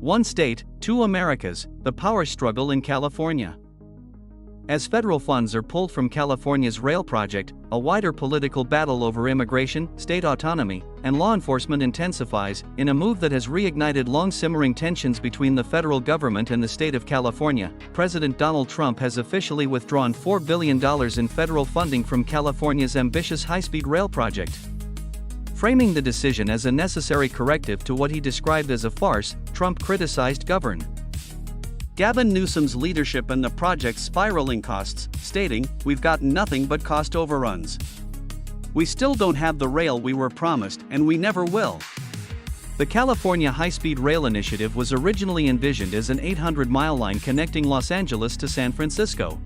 One state, two Americas, the power struggle in California. As federal funds are pulled from California's rail project, a wider political battle over immigration, state autonomy, and law enforcement intensifies, in a move that has reignited long-simmering tensions between the federal government and the state of California. President Donald Trump has officially withdrawn $4 billion in federal funding from California's ambitious high-speed rail project. Framing the decision as a necessary corrective to what he described as a farce, Trump criticized Governor Gavin Newsom's leadership and the project's spiraling costs, stating, "We've gotten nothing but cost overruns. We still don't have the rail we were promised, and we never will." The California High-Speed Rail Initiative was originally envisioned as an 800-mile line connecting Los Angeles to San Francisco.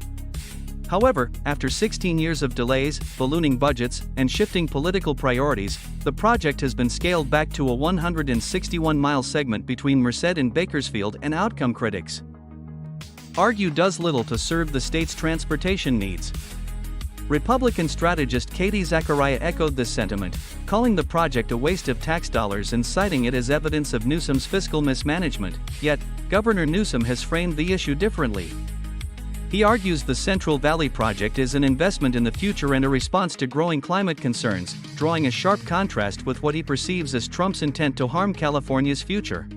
However, after 16 years of delays, ballooning budgets, and shifting political priorities, the project has been scaled back to a 161-mile segment between Merced and Bakersfield, and outcome critics argue does little to serve the state's transportation needs. Republican strategist Katie Zachariah echoed this sentiment, calling the project a waste of tax dollars and citing it as evidence of Newsom's fiscal mismanagement. Yet, Governor Newsom has framed the issue differently. He argues the Central Valley project is an investment in the future and a response to growing climate concerns, drawing a sharp contrast with what he perceives as Trump's intent to harm California's future.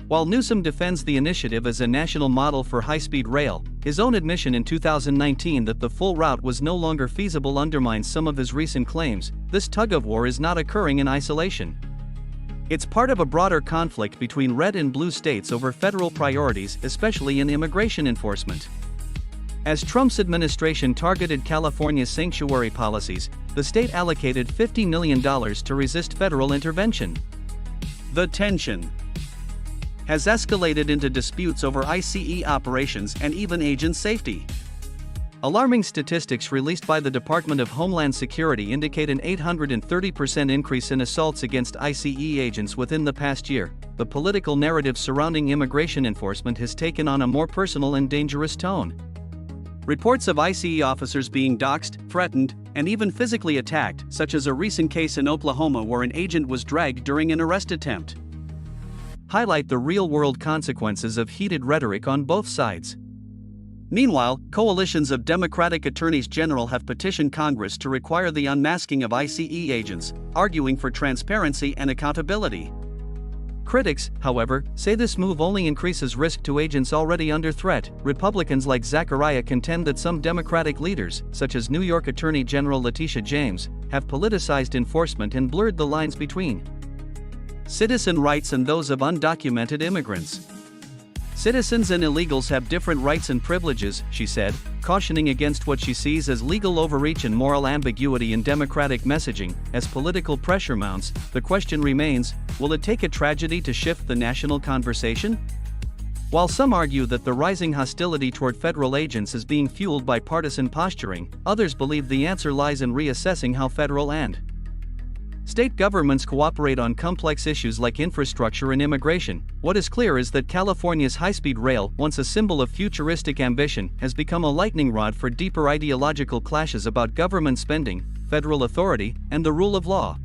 While Newsom defends the initiative as a national model for high-speed rail, his own admission in 2019 that the full route was no longer feasible undermines some of his recent claims. This tug-of-war is not occurring in isolation. It's part of a broader conflict between red and blue states over federal priorities, especially in immigration enforcement. As Trump's administration targeted California's sanctuary policies, the state allocated $50 million to resist federal intervention. The tension has escalated into disputes over ICE operations and even agent safety. Alarming statistics released by the Department of Homeland Security indicate an 830% increase in assaults against ICE agents within the past year. The political narrative surrounding immigration enforcement has taken on a more personal and dangerous tone. Reports of ICE officers being doxxed, threatened, and even physically attacked, such as a recent case in Oklahoma where an agent was dragged during an arrest attempt, highlight the real-world consequences of heated rhetoric on both sides. Meanwhile, coalitions of Democratic attorneys general have petitioned Congress to require the unmasking of ICE agents, arguing for transparency and accountability. Critics, however, say this move only increases risk to agents already under threat. Republicans like Zachariah contend that some Democratic leaders, such as New York Attorney General Letitia James, have politicized enforcement and blurred the lines between citizen rights and those of undocumented immigrants. Citizens and illegals have different rights and privileges, she said, cautioning against what she sees as legal overreach and moral ambiguity in Democratic messaging. As political pressure mounts, the question remains, will it take a tragedy to shift the national conversation? While some argue that the rising hostility toward federal agents is being fueled by partisan posturing, others believe the answer lies in reassessing how federal and state governments cooperate on complex issues like infrastructure and immigration. What is clear is that California's high-speed rail, once a symbol of futuristic ambition, has become a lightning rod for deeper ideological clashes about government spending, federal authority, and the rule of law.